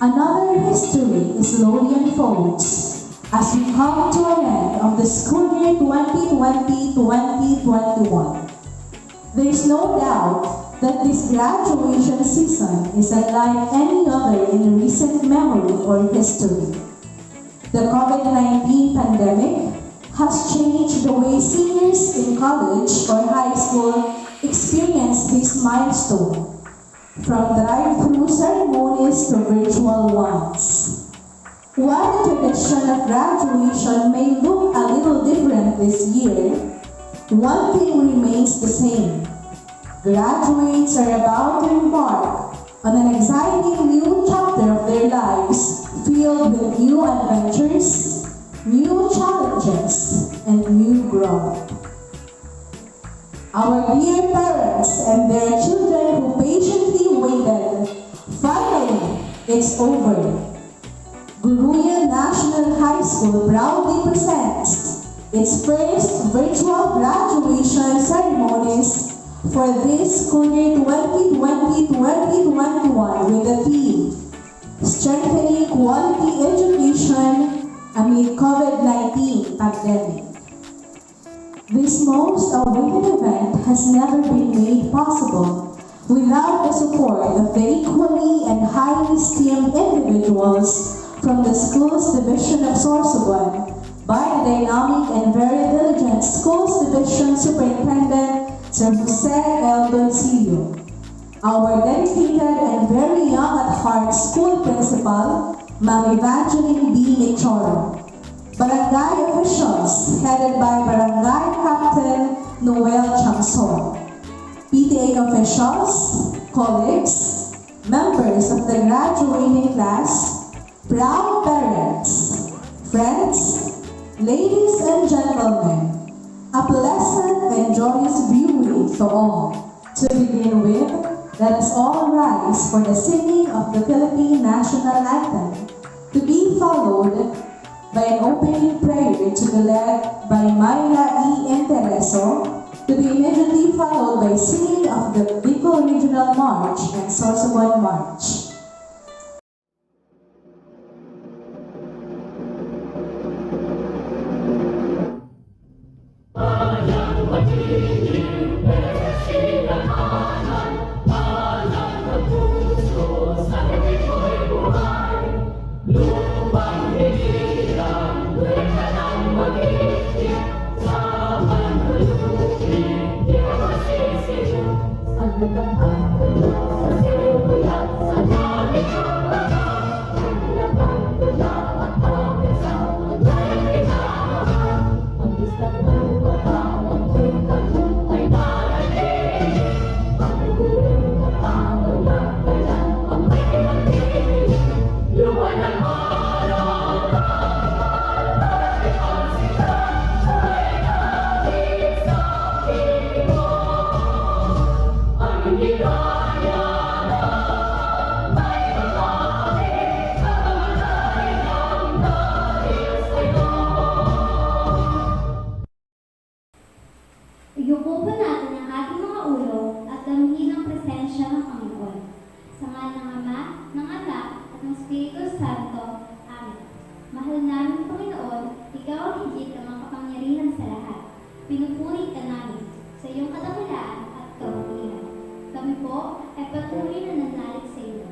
Another history is slowly unfolds as we come to an end of the school year 2020-2021. There is no doubt that this graduation season is unlike any other in recent memory or history. The COVID-19 pandemic has changed the way seniors in college or high school experience this milestone, from drive-through ceremonies to virtual ones. While the tradition of graduation may look a little different this year, one thing remains the same. Graduates are about to embark on an exciting new chapter of their lives filled with new adventures, new challenges, and new growth. Our dear parents and their children who patiently waited, finally, it's over. Guruyan National High School proudly presents its first virtual graduation ceremonies for this school year 2020-2021 with the theme, Strengthening Quality Education amid COVID-19 pandemic. This most awaited event has never been made possible without the support of the equally and highly esteemed individuals from the school's division of Sorsogon by the dynamic and very diligent schools division superintendent Sir Jose L. Doncillo, our dedicated and very young at heart school principal, Ma'am Evangeline B. Mechoro, barangay officials headed by Barangay Captain Noel Chamson, PTA officials, colleagues, members of the graduating class, proud parents, friends, ladies and gentlemen, a pleasant and joyous viewing to all. To begin with, let us all rise for the singing of the Philippine National Anthem, to be followed by an opening prayer to be led by Mayra E. Entereso, to be immediately followed by singing of the Bicol Regional March and Sorsogon March. Iyuko po natin ang ating mga ulo at damhin ang presensya ng Panginoon. Sa ngalan ng Ama, ng Anak, at ng Espiritu Santo. Amen. Mahal namin Panginoon, Ikaw ang higit na makapangyarihan sa lahat. Pinupuri ka namin sa iyong kadakilaan at kabutihan. Kami po ay patuloy na nanalig sa iyo.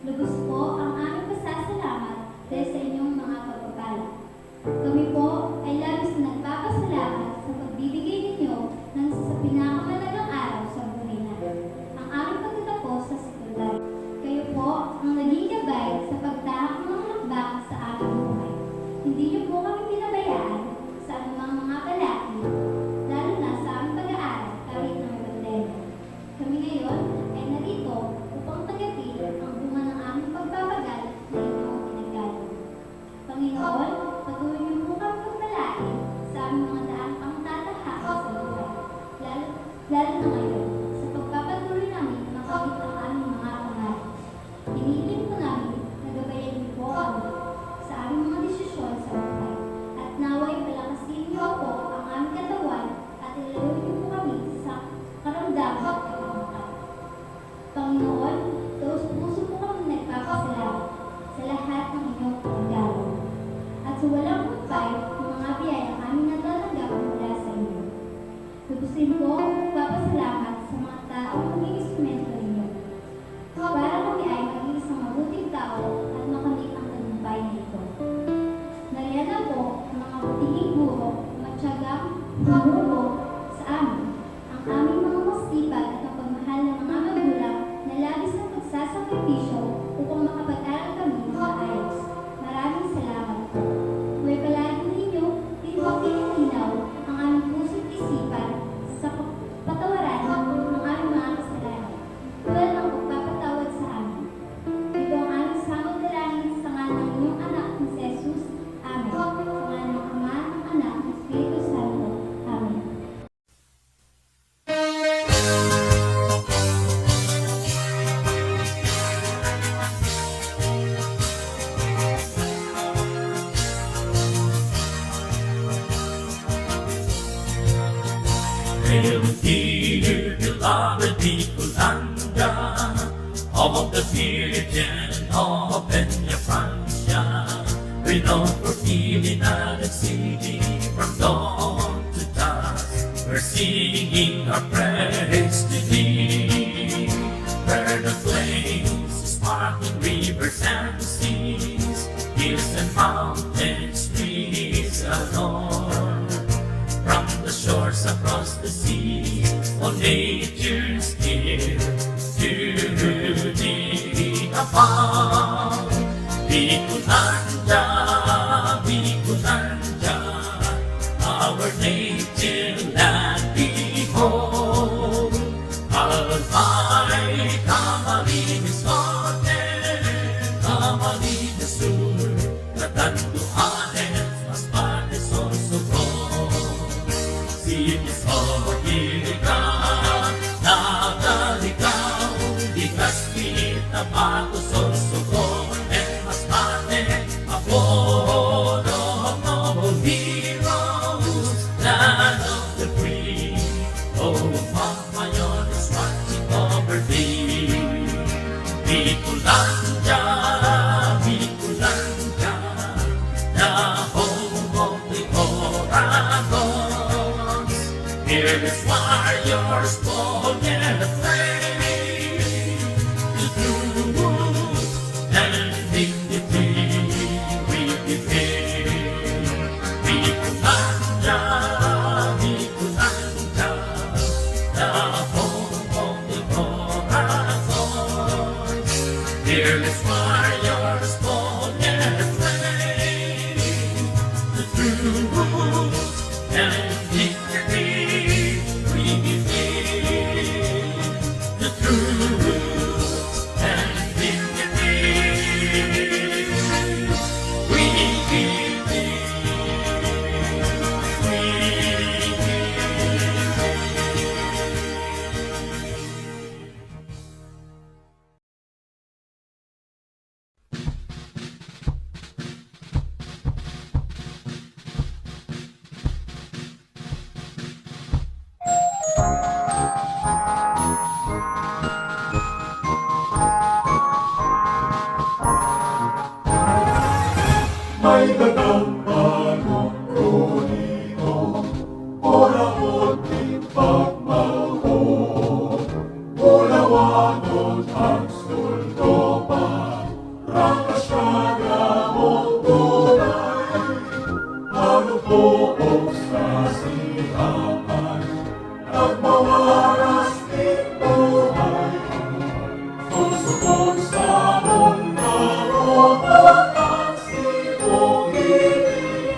Lubos po ang aming pasasalamat dahil sa inyong mga pagpapala. Kami po ay labis na nagpapasalamat sa pagbibigay ninyo ng sa pinakamalagang araw sa buhay natin, ang aming pagtatapos sa sekundarya. Kayo po ang naging gabay sa pagtahak ng mga hakbang sa aming buhay. Hindi niyo po kami pinabayaan sa anumang mga balakid, lalo na sa aming pag-aaral kahit na may pandemya. Kami ngayon ay narito upang tagapin ang bunga ng aming pagpapagal Hail dear beloved Nicolanda, home of the Virgin of Peña, Francia, renowned for healing and exceeding from dawn to dusk. We're singing our praise to thee, where the flames, sparkling rivers and seas, hills and mountains, trees adorn. From the shores across the sea, all nature's here to thee abound. Bicolanda, Bicolanda, our native land behold. Alpay, Camarines Norte, Camarines Sur, Catanduanes, Masbate, Sorsogon. Sinis o Iligan, Nagaligaw, Legazpi, Tabaco, Sorsogon, and Masbate, Apollo, noble heroes, land of the free. Oh, Mamayon is watching over thee. Bicolanda, Bicolanda, the home of the Oragons. Here is warriors born and afraid, the truth and dignity we defend. Bicolanda, Bicolanda, the home of the Oragons. Here is warriors born and afraid, the truth and dignity we defend. The truth and dignity we defend. May dagang panungko nito, oraot din pagmahon. Ulawanod ang suldoba, rakasyaga mong tunay. Manupoog sa silangan, nagmawaras din buhay. Susubok sa mundo, ang sibong ibig,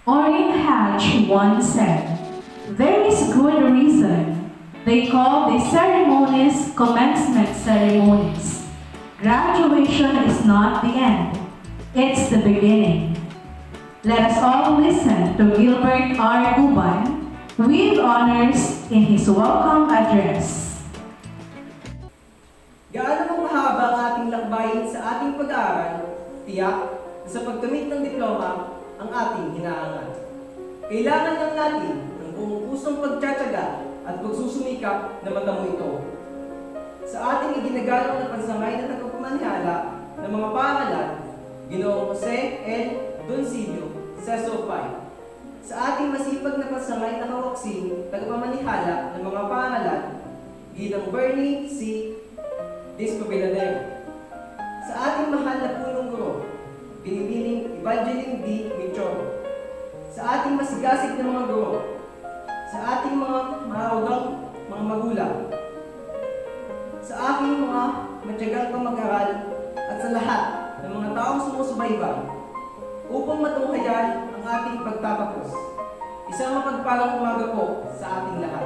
Orrin Hatch once said, "There is good reason they call the ceremonies commencement ceremonies. Graduation is not the end, it's the beginning." Let us all listen to Gilbert R. Guban with honors in his welcome address. Gaano mang mahaba ang ating lakbay sa ating pag-aaral, tiyak na sa pagkamit ng diploma ang ating hinahangat. Kailangan lang natin ng buong pusong pagtsatsaga at pagsusumikap na matamo ito. Sa ating iginagalak na pansangay na tagapamanihala ng mga paaralan, Ginoong Jose N. Doncillo, Seso 5. Sa ating masipag na pansangay na kawaksing tagapamanihala ng mga paaralan, Ginang Bernie C. Discopiladero. Sa ating mahal na punong guro, Binibining Evangeline D. Michoro. Sa ating masigasig na mga guro, sa ating mga mahawagang mga magulang, sa aking mga matyagang pamag-aral, at sa lahat ng mga taong sumusubaybay upang matunghayan ang ating pagtatapos. Isang mapagpalang umaga po sa ating lahat.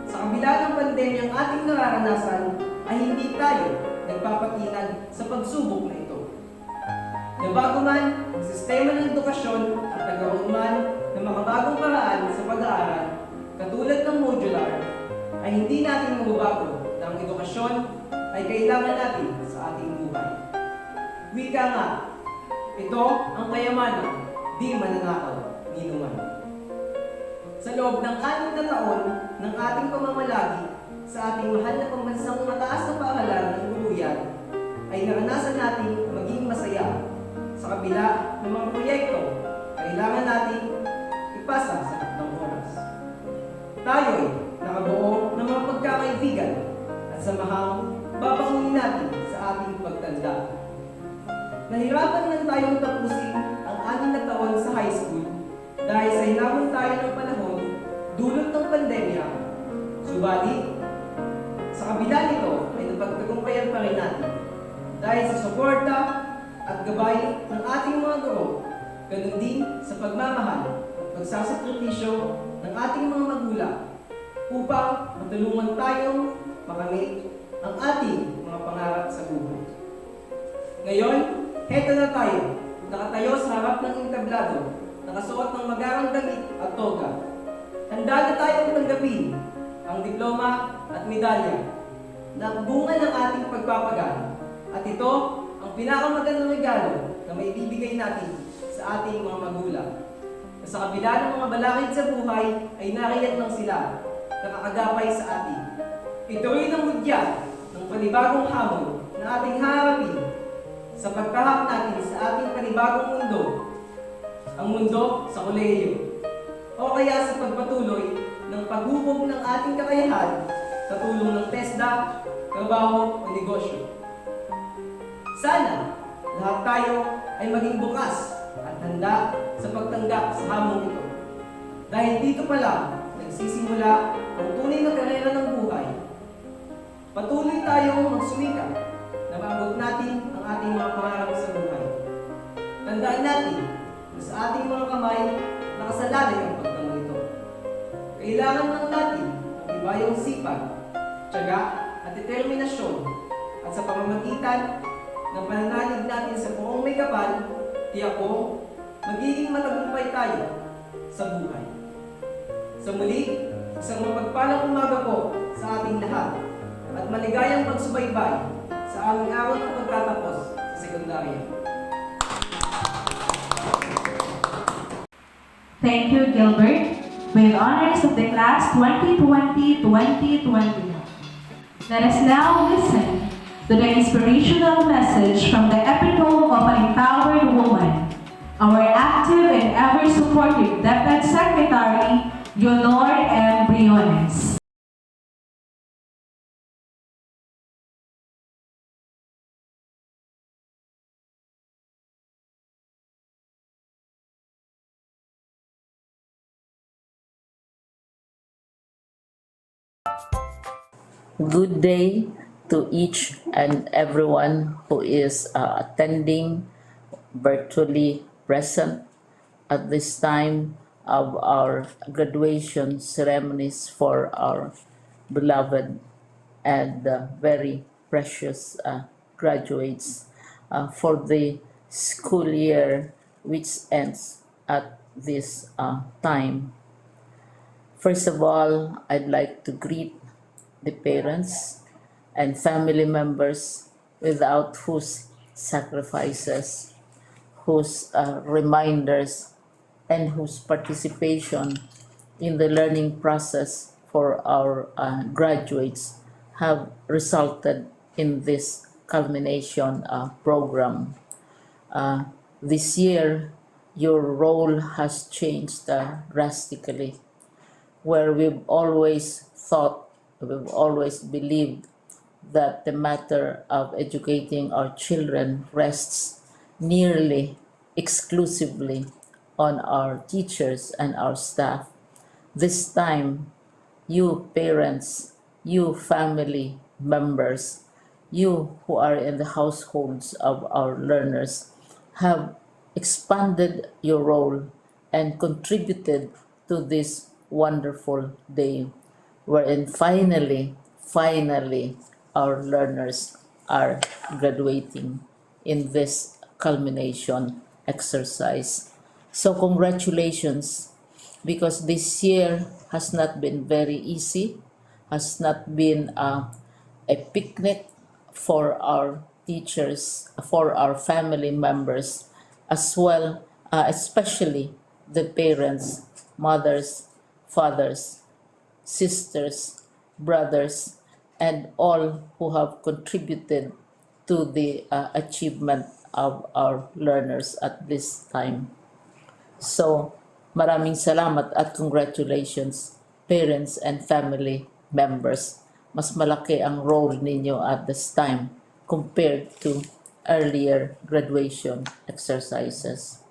Sa kabila ng pandemyang ating nararanasan, ay hindi tayo nagpapatinag sa pagsubok na ito. Nabago man ang sistema ng edukasyon at nagkaroon man ng mga bagong paraan sa pag-aaral, katulad ng modular, ay hindi natin mababago na ang edukasyon ay kailangan natin sa ating buhay. Wika nga, ito ang kayamanan, di mananakaw ni numan. Sa loob ng 6 na taon ng ating pamamalagi sa ating mahal na pambansang mataas na paaralan ng Guruyan, ay naranasan natin maging masaya. Sa kabila ng mga proyekto, kailangan natin ipasa sa tatlong oras. Tayo'y nakabuo ng mga pagkakaibigan at samahang babangunin natin sa ating pagtanda. Nahirapan lang tayong tapusin ang 6 na taon sa high school dahil sa hinamon tayo ng panahon dulot ng pandemya. Subalit, sa kabila nito ay napagtagumpayan pa rin natin dahil sa suporta at gabay ng ating mga guro, ganun din sa pagmamahal at pagsasakripisyo ng ating mga magulang upang matulungan tayong makamit ang ating mga pangarap sa buhay. Ngayon, heto na tayo, nakatayo sa harap ng entablado, nakasuot ng magarang damit at toga. Handa na tayong tanggapin ang diploma at medalya na bunga ng ating pagpapagal. At ito ang pinakamagandang regalo na may bibigay natin sa ating mga magulang. Na sa kabila ng mga balakid sa buhay ay nariyan lang sila, nakakagapay sa atin. Ito rin ang mudya ng panibagong hamon na ating haharapin sa pagkahak natin sa ating panibagong mundo, ang mundo sa kolehiyo, o kaya sa pagpatuloy ng paghubog ng ating kakayahan sa tulong ng TESDA, trabaho o negosyo. Sana lahat tayo ay maging bukas at handa sa pagtanggap sa hamon ito. Dahil dito pa lang nagsisimula ang tunay na karera ng buhay. Patuloy tayong magsumikap na maabot natin ang ating mga pangarap sa buhay. Tandaan natin na sa ating mga kamay nakasalalay ang pagtanong ito. Kailangan lang natin ang ibayong sipag, tiyaga at determinasyon, at sa pamamagitan ng pananalig natin sa buong may kapal, tiyak ko, magiging matagumpay tayo sa buhay. Sa muli, isang mapagpalang umaga po sa ating lahat at maligayang pagsubaybay sa aming araw ng pagtatapos sa sekundarya. Thank you, Gilbert, with honors of the class 2020-2021. Let us now listen to the inspirational message from the epitome of an empowered woman, our active and ever-supportive DepEd Secretary, Yolor M. Briones. Good day to each and everyone who is attending virtually present at this time of our graduation ceremonies for our beloved and very precious graduates for the school year which ends at this time. First of all, I'd like to greet the parents and family members without whose sacrifices, whose reminders, and whose participation in the learning process for our graduates have resulted in this culmination program. Uh, this year, your role has changed drastically, where we've always believed that the matter of educating our children rests nearly exclusively on our teachers and our staff. This time, you parents, you family members, you who are in the households of our learners have expanded your role and contributed to this wonderful day wherein finally, our learners are graduating in this culmination exercise. So, congratulations, because this year has not been very easy, has not been a picnic for our teachers, for our family members, as well, especially the parents, mothers, fathers, sisters, brothers, and all who have contributed to the achievement of our learners at this time. So, maraming salamat at congratulations, parents and family members. Mas malaki ang role ninyo at this time compared to earlier graduation exercises.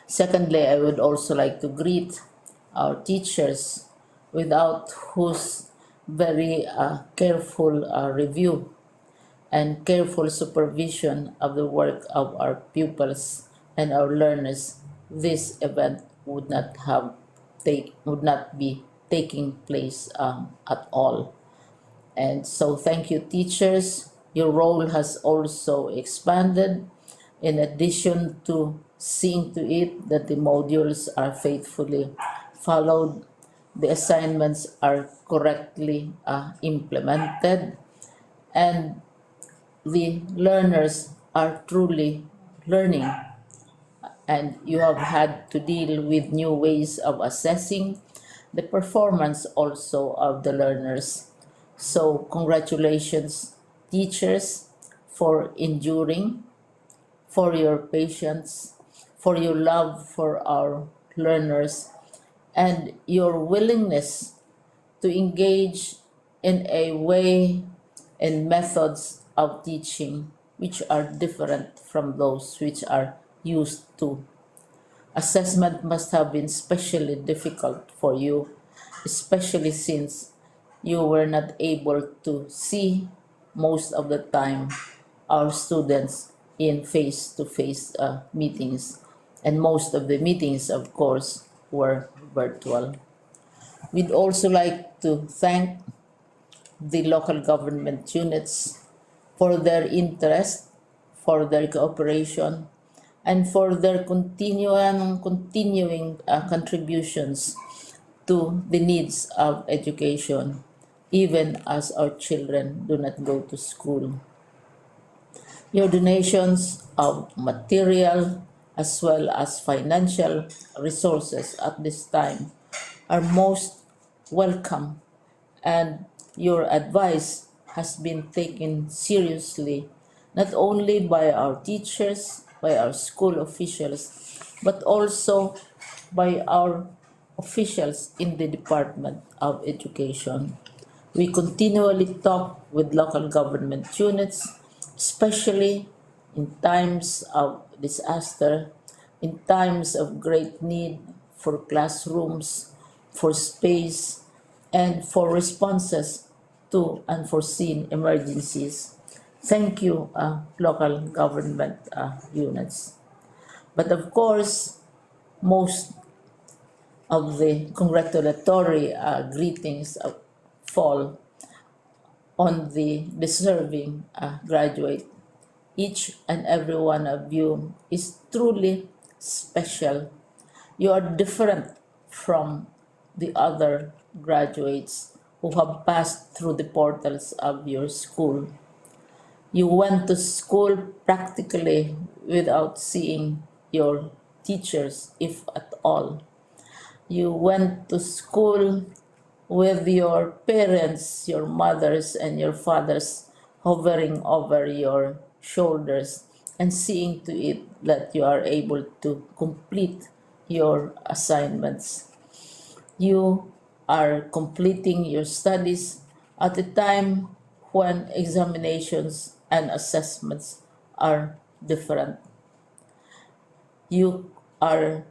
Secondly, I would also like to greet our teachers, without whose very careful review and careful supervision of the work of our pupils and our learners, this event would not be taking place at all. And so, thank you, teachers. Your role has also expanded. In addition to seeing to it that the modules are faithfully followed, the assignments are correctly implemented, and the learners are truly learning, and you have had to deal with new ways of assessing the performance also of the learners. So, congratulations, teachers, for enduring, for your patience, for your love for our learners, and your willingness to engage in a way and methods of teaching which are different from those which are used to. Assessment must have been especially difficult for you, especially since you were not able to see most of the time our students in face-to-face meetings, and most of the meetings, of course, were virtual. We'd also like to thank the local government units for their interest, for their cooperation, and for their continuing contributions to the needs of education, even as our children do not go to school. Your donations of material as well as financial resources at this time are most welcome, and your advice has been taken seriously not only by our teachers, by our school officials, but also by our officials in the Department of Education. We continually talk with local government units, especially in times of disaster, in times of great need for classrooms, for space, and for responses to unforeseen emergencies. Thank you, local government units. But of course, most of the congratulatory greetings fall on the deserving graduate. Each and every one of you is truly special. You are different from the other graduates who have passed through the portals of your school. You went to school practically without seeing your teachers, if at all. You went to school with your parents, your mothers, and your fathers hovering over your shoulders and seeing to it that you are able to complete your assignments. You are completing your studies at a time when examinations and assessments are different. You are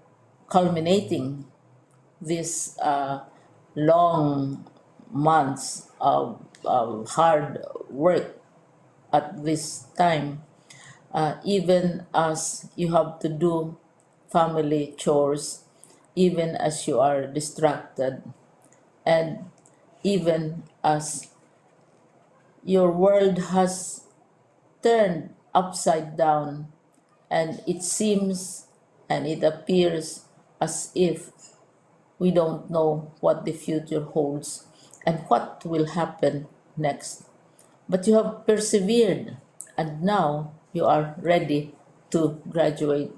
culminating these long months of hard work at this time, even as you have to do family chores, even as you are distracted, and even as your world has turned upside down, and it seems and it appears as if we don't know what the future holds and what will happen next. But you have persevered, and now you are ready to graduate.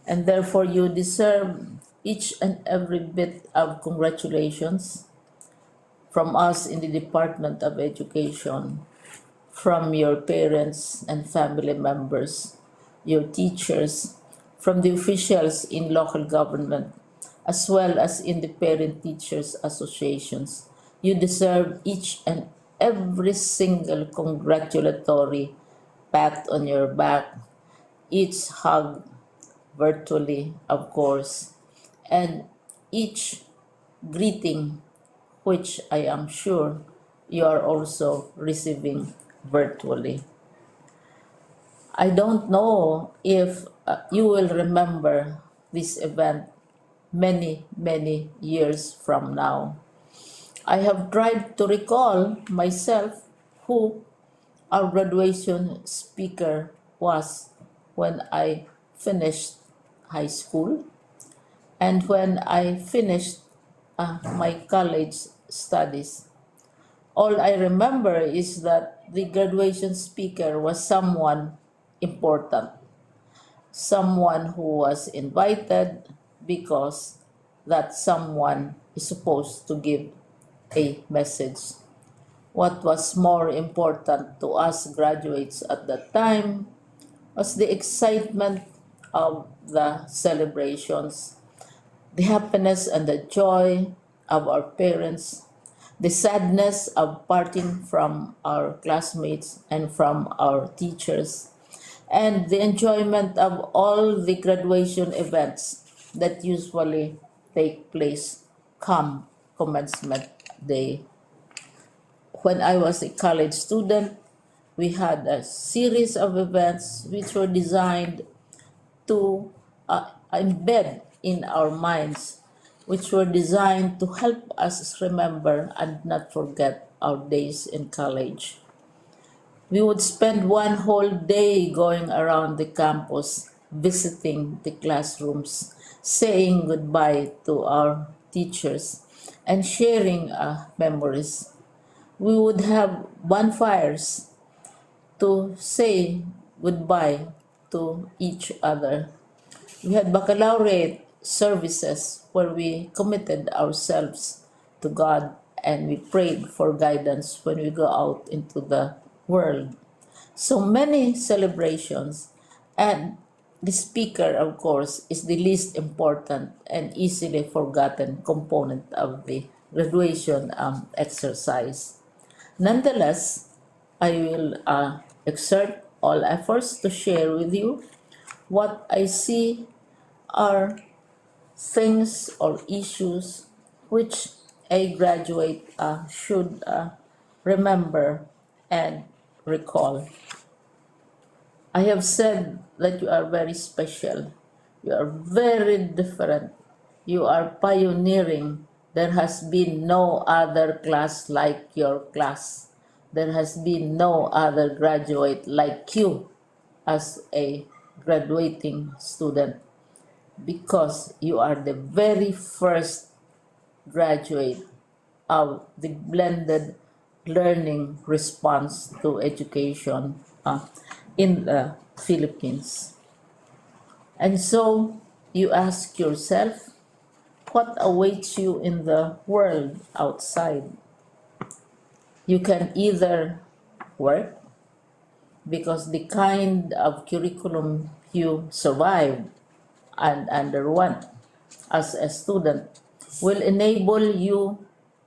And therefore, you deserve each and every bit of congratulations from us in the Department of Education, from your parents and family members, your teachers, from the officials in local government, as well as in the parent teachers associations. You deserve each and every single congratulatory pat on your back, each hug virtually, of course, and each greeting, which I am sure you are also receiving virtually. I don't know if you will remember this event many, many years from now. I have tried to recall myself who our graduation speaker was when I finished high school and when I finished my college studies. All I remember is that the graduation speaker was someone important, someone who was invited because that someone is supposed to give a message. What was more important to us graduates at that time was the excitement of the celebrations, the happiness and the joy of our parents, the sadness of parting from our classmates and from our teachers, and the enjoyment of all the graduation events that usually take place come commencement day. When I was a college student, we had a series of events which were designed to embed in our minds, which were designed to help us remember and not forget our days in college. We would spend one whole day going around the campus, visiting the classrooms, saying goodbye to our teachers, and sharing memories. We would have bonfires to say goodbye to each other. We had baccalaureate services where we committed ourselves to God and we prayed for guidance when we go out into the world. So many celebrations, and the speaker, of course, is the least important and easily forgotten component of the graduation exercise. Nonetheless, I will exert all efforts to share with you what I see are things or issues which a graduate should remember and recall. I have said that you are very special. You are very different. You are pioneering. There has been no other class like your class. There has been no other graduate like you as a graduating student, because you are the very first graduate of the blended learning response to education in the Philippines. And so you ask yourself, what awaits you in the world outside? You can either work, because the kind of curriculum you survived and underwent as a student will enable you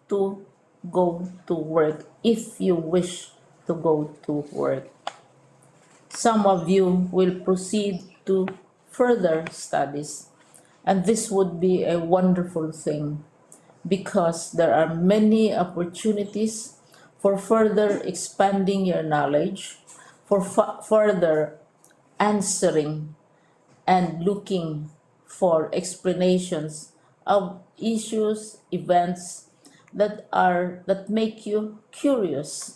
to go to work if you wish to go to work. Some of you will proceed to further studies, and this would be a wonderful thing, because there are many opportunities for further expanding your knowledge, for further answering and looking for explanations of issues, events that make you curious,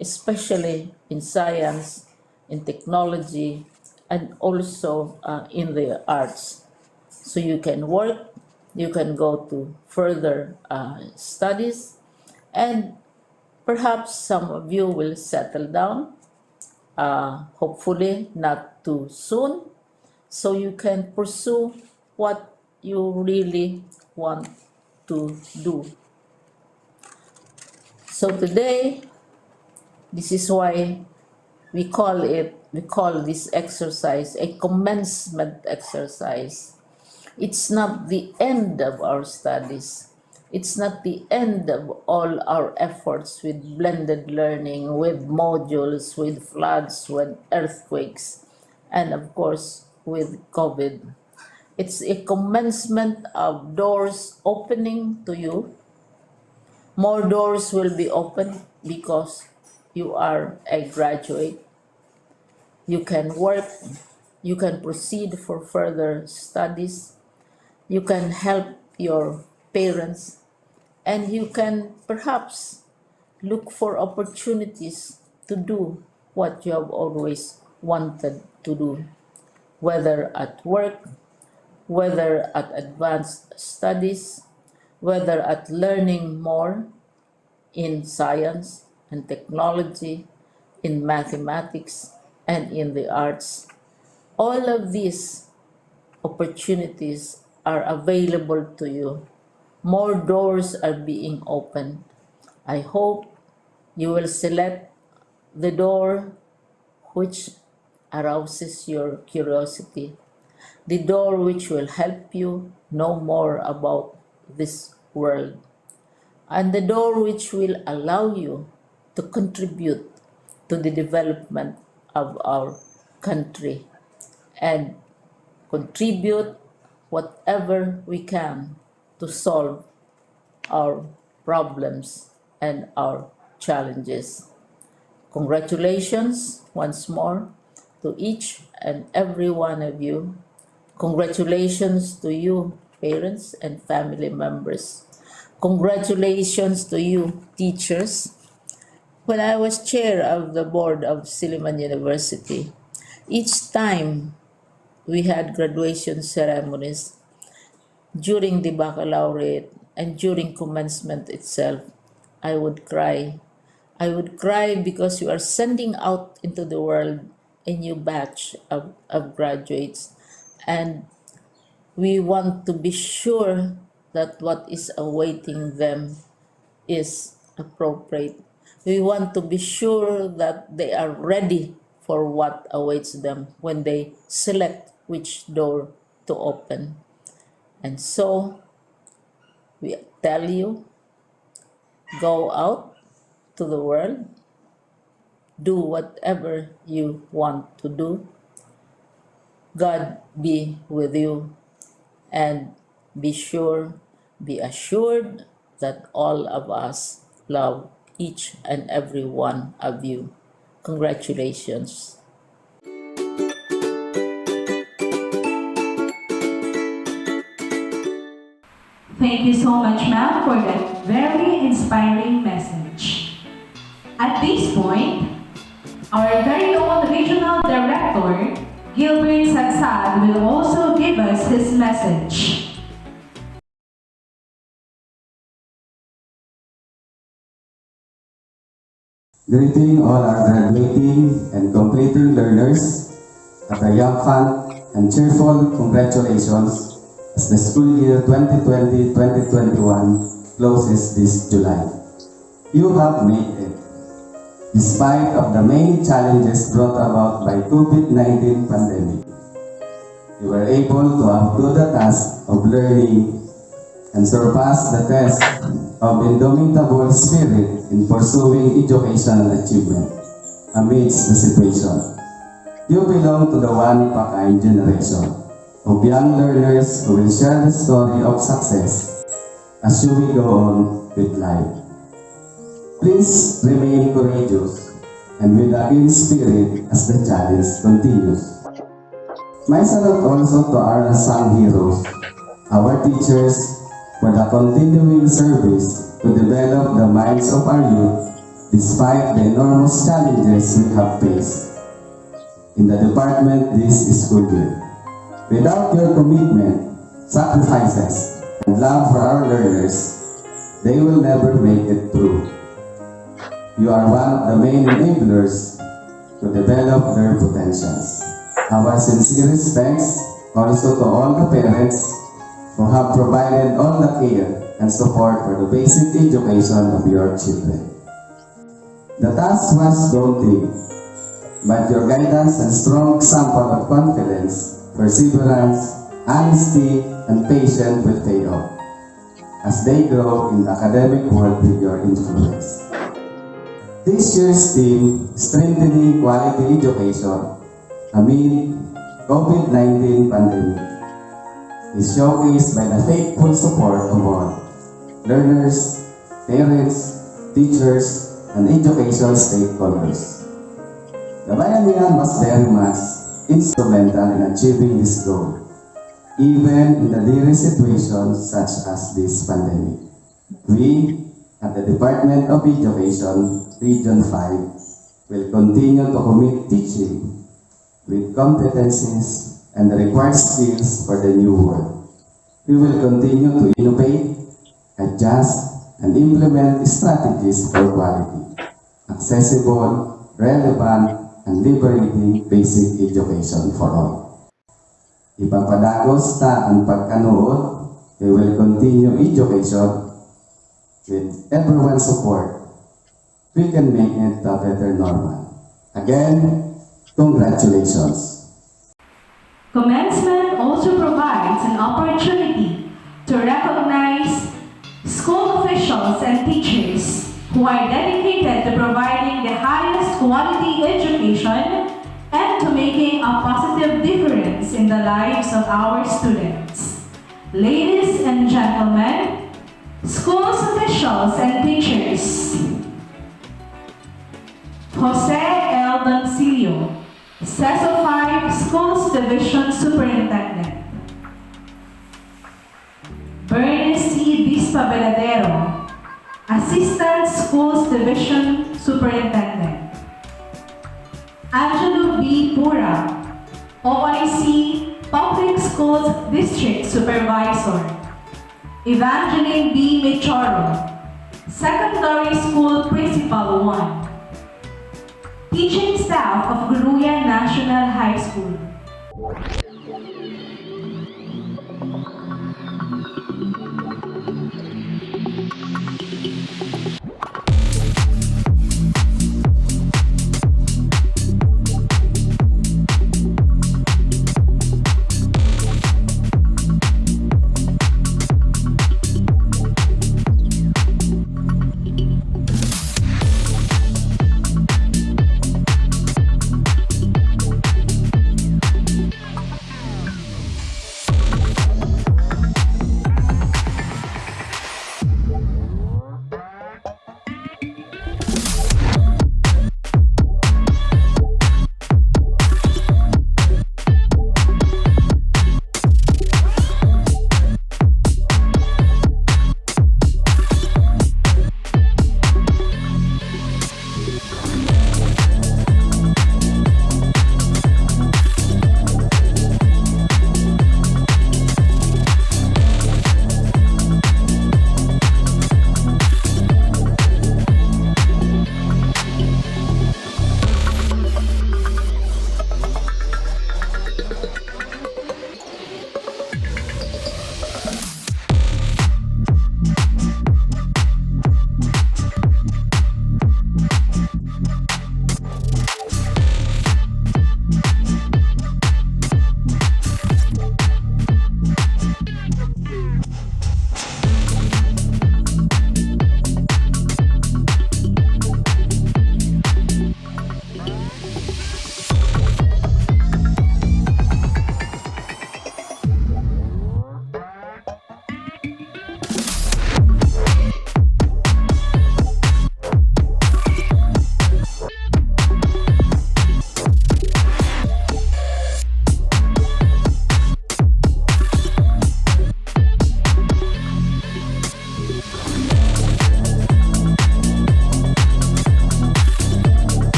especially in science, in technology, and also in the arts. So you can work, you can go to further studies, and perhaps some of you will settle down, hopefully not too soon, so you can pursue what you really want to do. So today, this is why we call this exercise a commencement exercise. It's not the end of our studies. It's not the end of all our efforts with blended learning, with modules, with floods, with earthquakes, and of course with COVID. It's a commencement of doors opening to you. More doors will be opened because you are a graduate. You can work, you can proceed for further studies, you can help your parents, and you can perhaps look for opportunities to do what you have always wanted to do, whether at work, whether at advanced studies, whether at learning more in science and technology, in mathematics, and in the arts. All of these opportunities are available to you. More doors are being opened. I hope you will select the door which arouses your curiosity, the door which will help you know more about this world, and the door which will allow you to contribute to the development of our country and contribute whatever we can to solve our problems and our challenges. Congratulations once more to each and every one of you. Congratulations to you, parents and family members. Congratulations to you, teachers. When I was chair of the board of Silliman University, each time we had graduation ceremonies, during the baccalaureate and during commencement itself, I would cry. I would cry because you are sending out into the world a new batch of graduates, and we want to be sure that what is awaiting them is appropriate. We want to be sure that they are ready for what awaits them when they select which door to open. And so we tell you, go out to the world, do whatever you want to do. God be with you, and be assured that all of us love each and every one of you. Congratulations. Thank you so much, ma'am, for that very inspiring message. At this point, our very own regional director, Gilbert Sagsad, will also give us his message. Greeting all our graduating and completing learners at a triumphant and cheerful congratulations as the school year 2020-2021 closes this July. You have made it. Despite of the many challenges brought about by COVID-19 pandemic, you were able to updo the task of learning and surpass the test of indomitable spirit in pursuing educational achievement amidst the situation. You belong to the one-of-a-kind generation of young learners who will share the story of success as you will go on with life. Please remain courageous and with a keen spirit as the challenge continues. My salute also to our unsung heroes, our teachers, for the continuing service to develop the minds of our youth despite the enormous challenges we have faced in the department this school year. Without your commitment, sacrifices, and love for our learners, they will never make it through. You are one of the main enablers to develop their potentials. Our sincerest thanks also to all the parents who have provided all the care and support for the basic education of your children. The task was daunting, but your guidance and strong example of confidence, perseverance, honesty, and patience will pay off as they grow in the academic world with your influence. This year's theme, Strengthening Quality Education amid COVID-19 pandemic, is showcased by the faithful support of all learners, parents, teachers, and education stakeholders. The Bayanihan was very much instrumental in achieving this goal, even in the dire situations such as this pandemic. We, at the Department of Education, Region 5, will continue to commit teaching with competencies and the required skills for the new world. We will continue to innovate, adjust, and implement strategies for quality, accessible, relevant, and liberating basic education for all. Ipapadagos ta ang pagkanuod, we will continue education with everyone's support. We can make it a better normal. Again, congratulations. Commencement also provides an opportunity to recognize school officials and teachers who are dedicated to providing the highest quality education and to making a positive difference in the lives of our students. Ladies and gentlemen, schools officials and teachers, Jose L. Doncillo, CESO 5 Schools Division Superintendent. Bernice E. Dispa Veladero, Assistant Schools Division Superintendent. Angelo B. Pura, OIC Public Schools District Supervisor. Evangeline B. Michoro, Secondary School Principal 1. Teaching staff of Guruyan National High School.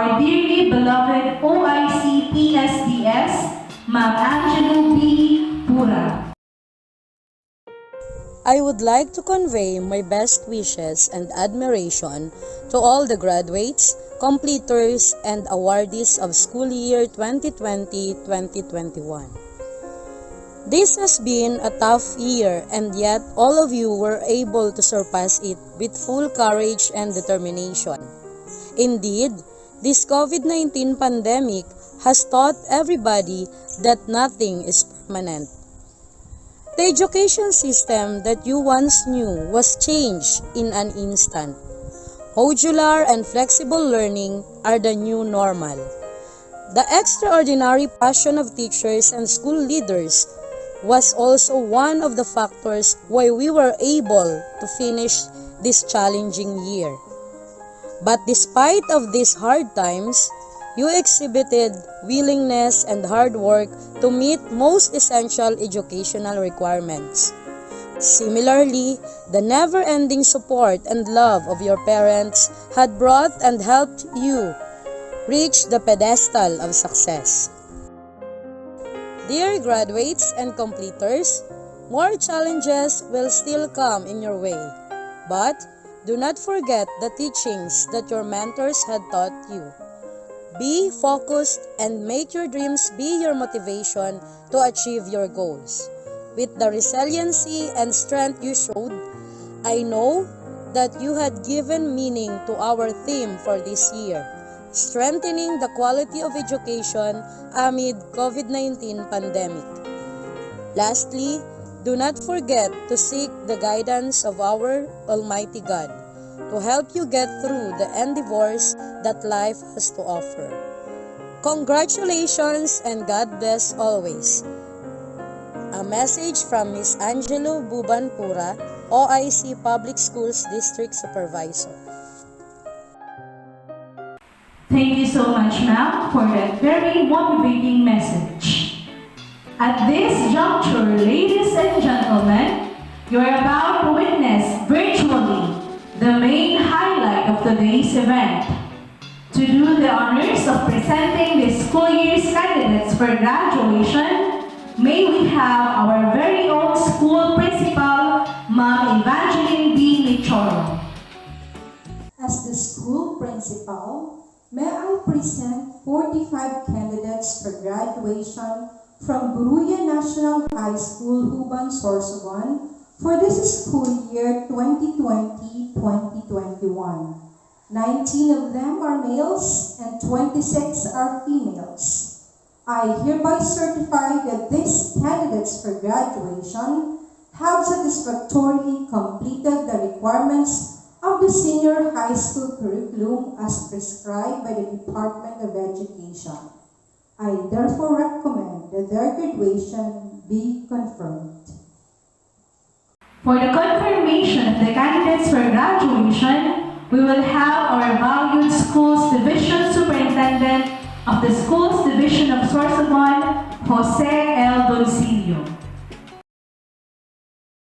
our dearly beloved OIC PSDS, Ma'am Angelo B. Pura. I would like to convey my best wishes and admiration to all the graduates, completers, and awardees of school year 2020-2021. This has been a tough year, and yet all of you were able to surpass it with full courage and determination. Indeed, this COVID-19 pandemic has taught everybody that nothing is permanent. The education system that you once knew was changed in an instant. Modular and flexible learning are the new normal. The extraordinary passion of teachers and school leaders was also one of the factors why we were able to finish this challenging year. But despite of these hard times, you exhibited willingness and hard work to meet most essential educational requirements. Similarly, the never-ending support and love of your parents had brought and helped you reach the pedestal of success. Dear graduates and completers, more challenges will still come in your way, but do not forget the teachings that your mentors had taught you. Be focused and make your dreams be your motivation to achieve your goals. With the resiliency and strength you showed, I know that you had given meaning to our theme for this year, strengthening the quality of education amid COVID-19 pandemic. Lastly, do not forget to seek the guidance of our Almighty God to help you get through the endeavors that life has to offer. Congratulations and God bless always. A message from Ms. Angelo Buban Pura, OIC Public Schools District Supervisor. Thank you so much, ma'am, for that very motivating message. At this juncture, ladies and gentlemen, you are about to witness virtually the main highlight of today's event. To do the honors of presenting the school year's candidates for graduation, may we have our very own school principal, Ma'am Evangeline B. Michoro. As the school principal, may I present 45 candidates for graduation from Guruyan National High School, Huban, Sorsogon for this school year 2020-2021. 19 of them are males and 26 are females. I hereby certify that these candidates for graduation have satisfactorily completed the requirements of the senior high school curriculum as prescribed by the Department of Education. I therefore recommend that their graduation be confirmed. For the confirmation of the candidates for graduation, we will have our valued Schools Division Superintendent of the Schools Division of Sorsogon, Jose L. Doncillo.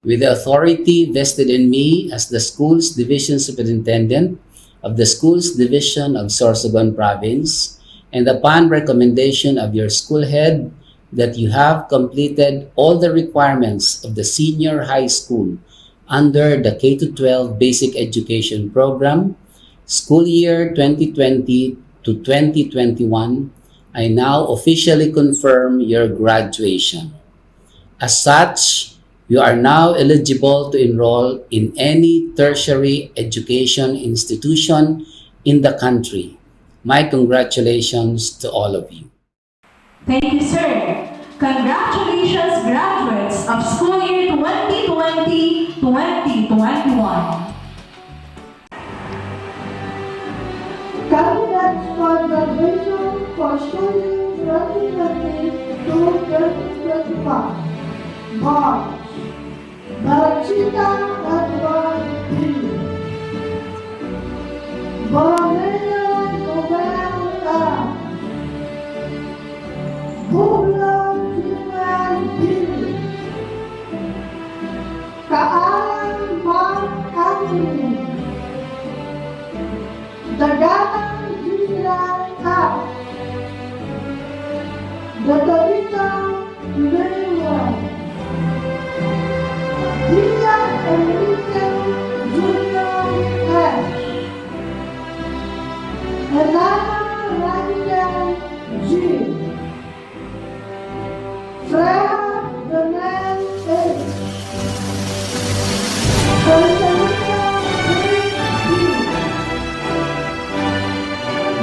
With the authority vested in me as the Schools Division Superintendent of the Schools Division of Sorsogon Province, and upon recommendation of your school head that you have completed all the requirements of the senior high school under the K-12 Basic Education Program, school year 2020 to 2021, I now officially confirm your graduation. As such, you are now eligible to enroll in any tertiary education institution in the country. My congratulations to all of you. Thank you, sir. Congratulations, graduates of school year 2020-2021. Candidates for graduation for school year 2020-2021. March. Barachita Edward P. Borromeo Noel Tara. Bublo Jimenez P. Kaalan Mark Anthony. Dagatang General Gatorita Guruyan, Dia Enrique Junior S, Elana Rangel G, Freya Donel H, Consolita Green D,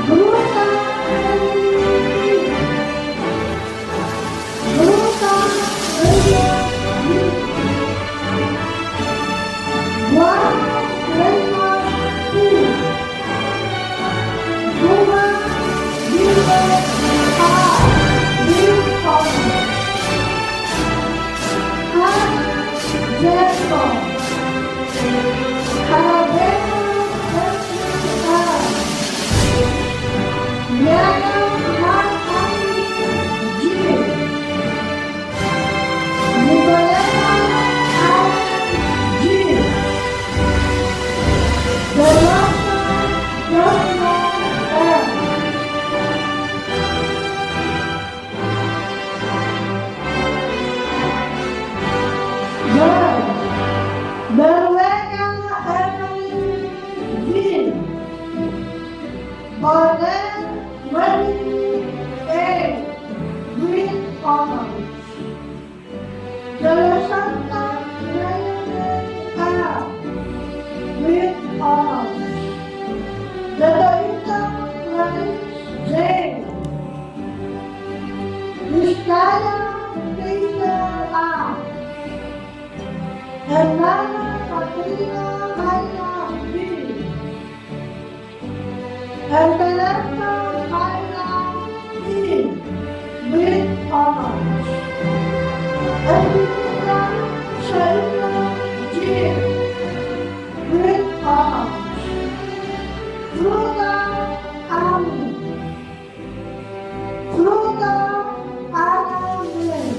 Bruta Henry D, Bruta Radio D, Juan Raymond P, Guma Gilbert R. Bill Thomas, Hannah Jacob, Carabella Leslie R. Yana Mark G. Nicoletta Allen G. Delata Joshua M. Girl, Berwena Emily V. Borden Marie A. Green Honors. De la Santa Raymond R. Green Honors. De la Ita Clarice J. Vizcaya Peter R. Hermana Patrina Maina B. Angelina Maina E. Green Honors. Edwina Shaina G. Green Honors. Fruta Ami. Fruta Anna Green.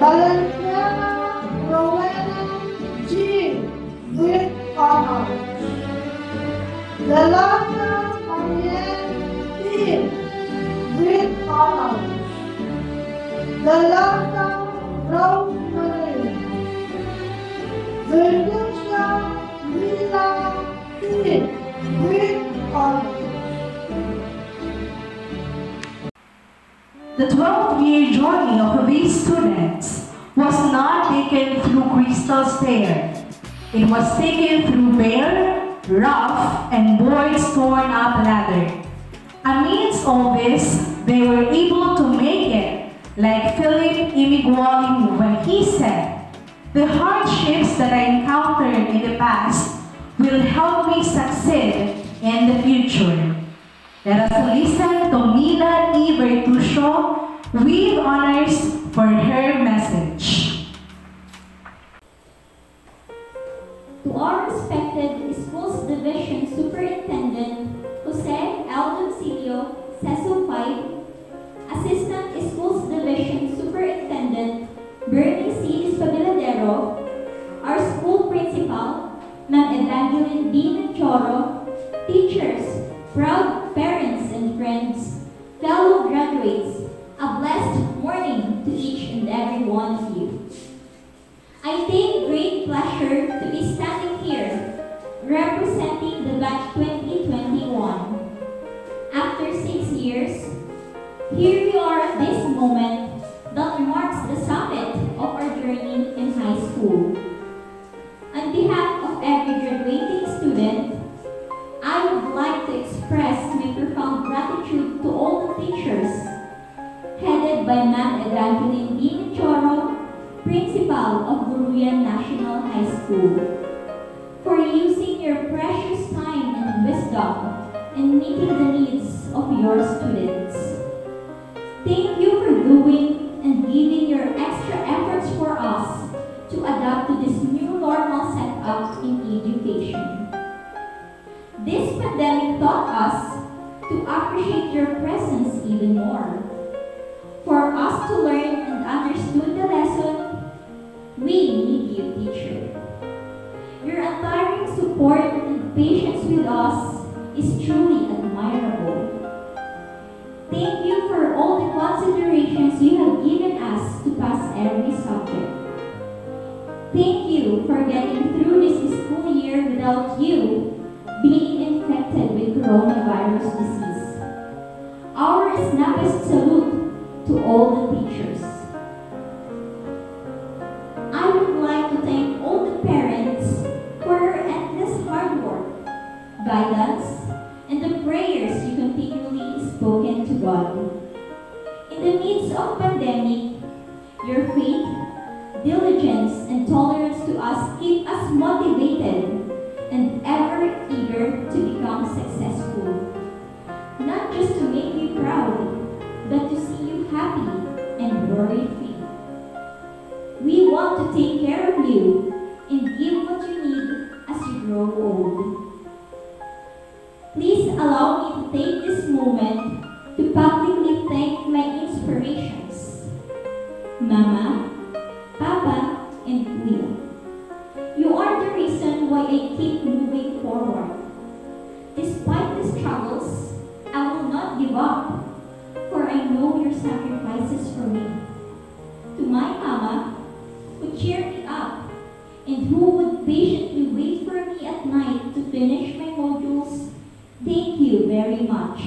Valentina Rowena G. With honors. Delana Marianne E. With honors. Delana Rosemary. Virginia Lila E. With honors. The 12-year journey of these students was not taken through crystal stair. It was taken through bare, rough, and boards torn up ladder. Amidst all this, they were able to make it, like Philip Imigualim when he said, "The hardships that I encountered in the past will help me succeed in the future." Let us listen to Mila E. Bertuccio with honors for her message. To our respected Schools Division Superintendent Jose Aldoncillo, CESO 5, Assistant Schools Division Superintendent Bernie C. Espabiladero, our school principal, Ma'am Evangeline B. Choro, teachers, proud parents and friends, fellow graduates, a blessed morning to each and every one of you. I take great pleasure to be standing school. On behalf of every graduating student, I would like to express my profound gratitude to all the teachers, headed by Ma'am Evangeline D. Michoro, Principal of Guruyan National High School, for using your precious time and wisdom in meeting the needs of your students. Thank you for doing and giving your extra efforts for us to adapt to this new normal setup in education. This pandemic taught us to appreciate your presence even more. For us to learn and understand the lesson, we need you, teacher. Your untiring support and patience with us is truly admirable. Thank you for all the considerations you have given us to pass every subject. Thank you for getting through this school year without you being infected with coronavirus disease. Our snappest salute to all the teachers. I would like to thank all the parents for your endless hard work, guidance, and the prayers you continually spoken to God. In the midst of pandemic, your faith, diligence, and tolerance to us keep us motivated and ever eager to become successful. Not just to make you proud, but to see you happy and worry-free. We want to take care of you and give what you need as you grow old. Please allow me to take this moment to publicly thank my inspirations, Mama, Papa, and Kuya. You are the reason why I keep moving forward. Despite the struggles, I will not give up, for I know your sacrifices for me. To my Mama, who cheered me up, and who would patiently wait for me at night to finish my modules, thank you very much.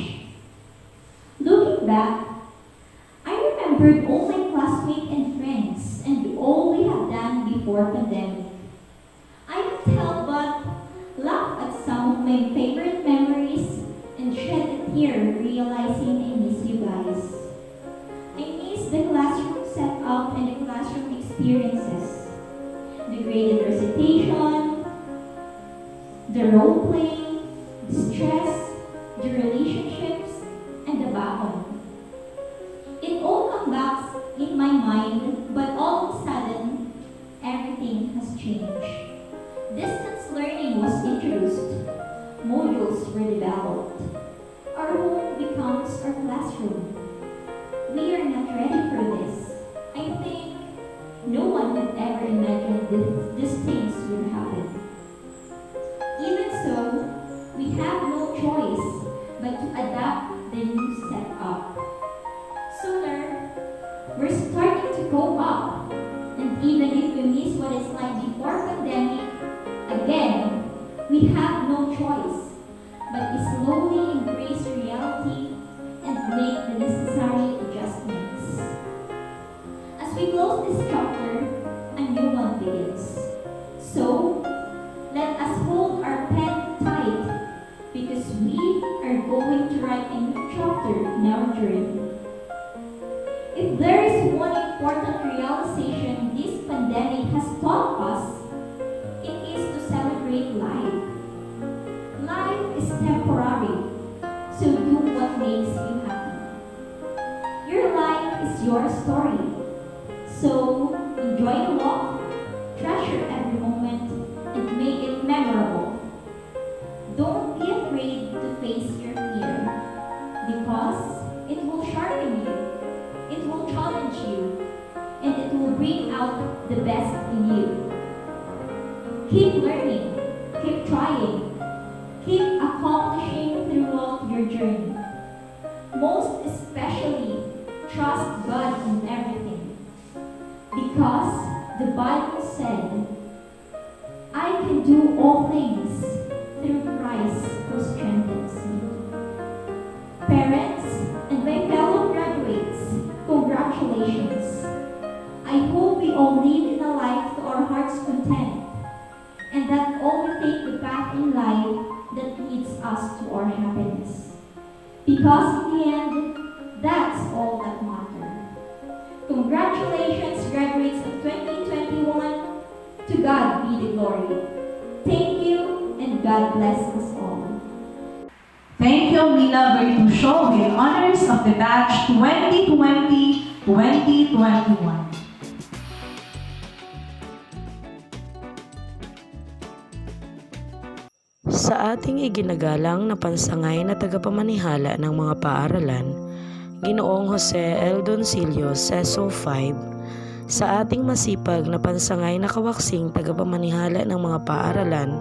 Looking back, I remembered all my classmates and friends and all we have done before pandemic. I can't help but laugh at some of my favorite memories and shed a tear realizing I miss you guys. I miss the classroom setup and the classroom experiences, the graded recitation, the role playing, the stress, the relationships, and the baton. It all comes back in my mind, but all of a sudden, everything has changed. Distance learning was introduced. Modules were developed. Our home becomes our classroom. We are not ready for this. I think no one had ever imagined these things would happen. Even so, we have no choice but to adapt the new setup. Sooner, we're starting to cope up, and even if we miss what it's like before pandemic, again, we have no choice but to slowly embrace reality and make the necessary adjustments. As we close this chapter, a new one begins. So, let us hold our pen tight because we are going to write a new chapter in our journey. If there is one important realization this pandemic has taught us, it is to celebrate life. Life is temporary, so do what makes you happy. Your life is your story, so enjoy the walk, treasure every moment, and make it memorable. Don't be afraid to face your fear, because it will sharpen you, it will challenge you, and it will bring out the best in you. Keep learning, keep trying, keep accomplishing throughout your journey. Most especially, trust God in everything. Because the Bible said, I can do all things through Christ who strengthens me. Parents and my fellow graduates, congratulations. I hope we all live in a life to our heart's content, and that all will take the path in life that leads us to our happiness. Because in the end, that's all that matters. Congratulations, graduates of 2021. To God be the glory. Thank you, and God bless us all. Thank you, Mina Bertusho, with honors of the batch 2020-2021. Sa ating iginagalang na pansangay na tagapamanihala ng mga paaralan, Ginoong Jose L. Doncillo, Seso 5, sa ating masipag na pansangay na kawaksing tagapamanihala ng mga paaralan,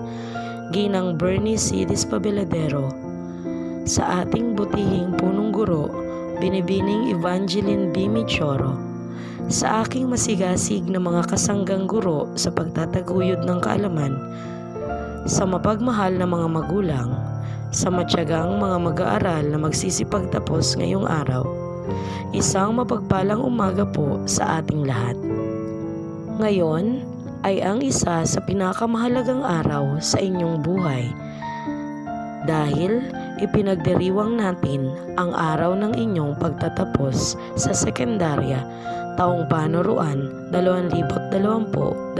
Ginang Bernie C. Dispabeladero, sa ating butihing punong guro, Binibining Evangeline B. Michoro, sa aking masigasig na mga kasanggang guro sa pagtataguyod ng kaalaman, sa mapagmahal na mga magulang, sa matyagang mga mag-aaral na magsisipagtapos ngayong araw, isang mapagpalang umaga po sa ating lahat. Ngayon ay ang isa sa pinakamahalagang araw sa inyong buhay dahil ipinagdiriwang natin ang araw ng inyong pagtatapos sa sekundarya taong panuruan 2020-2021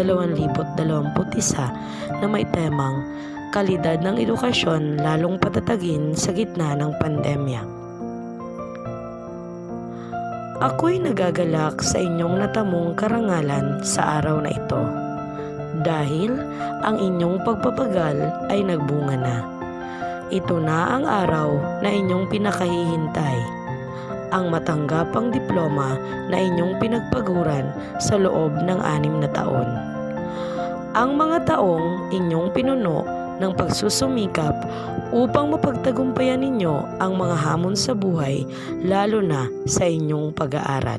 na may temang kalidad ng edukasyon lalong patatagin sa gitna ng pandemya. Ako'y nagagalak sa inyong natamong karangalan sa araw na ito dahil ang inyong pagpapagal ay nagbunga na. Ito na ang araw na inyong pinakahihintay, ang matanggapang diploma na inyong pinagpaguran sa loob ng 6 na taon. Ang mga taong inyong pinuno ng pagsusumikap upang mapagtagumpayan ninyo ang mga hamon sa buhay, lalo na sa inyong pag-aaral.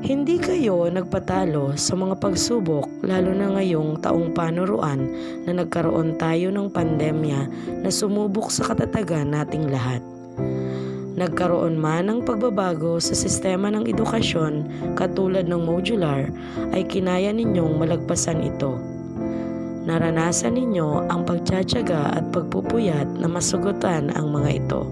Hindi kayo nagpatalo sa mga pagsubok, lalo na ngayong taong panuruan na nagkaroon tayo ng pandemya na sumubok sa katatagan nating lahat. Nagkaroon man ng pagbabago sa sistema ng edukasyon katulad ng modular, ay kinaya ninyong malagpasan ito. Naranasan ninyo ang pagtsatsaga at pagpupuyat na masugutan ang mga ito.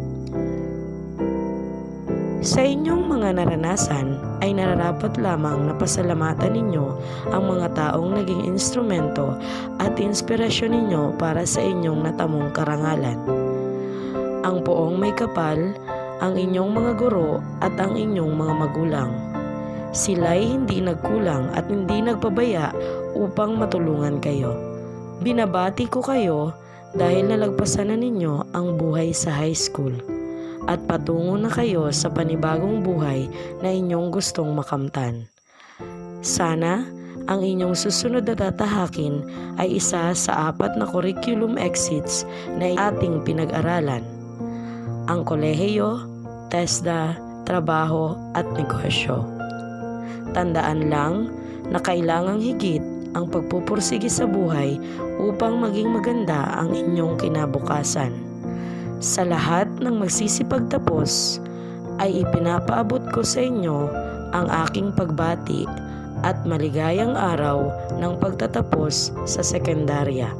Sa inyong mga naranasan ay nararapat lamang na pasalamatan ninyo ang mga taong naging instrumento at inspirasyon ninyo para sa inyong natamong karangalan. Ang poong may kapal, ang inyong mga guro at ang inyong mga magulang. Sila'y hindi nagkulang at hindi nagpabaya upang matulungan kayo. Binabati ko kayo dahil nalagpasan na ninyo ang buhay sa high school at patungo na kayo sa panibagong buhay na inyong gustong makamtan. Sana ang inyong susunod na tatahakin ay isa sa 4 na curriculum exits na ating pinag-aralan: ang kolehiyo, TESDA, trabaho at negosyo. Tandaan lang na kailangang higit ang pagpupursige sa buhay upang maging maganda ang inyong kinabukasan. Sa lahat ng magsisipagtapos ay ipinapaabot ko sa inyo ang aking pagbati at maligayang araw ng pagtatapos sa sekundarya.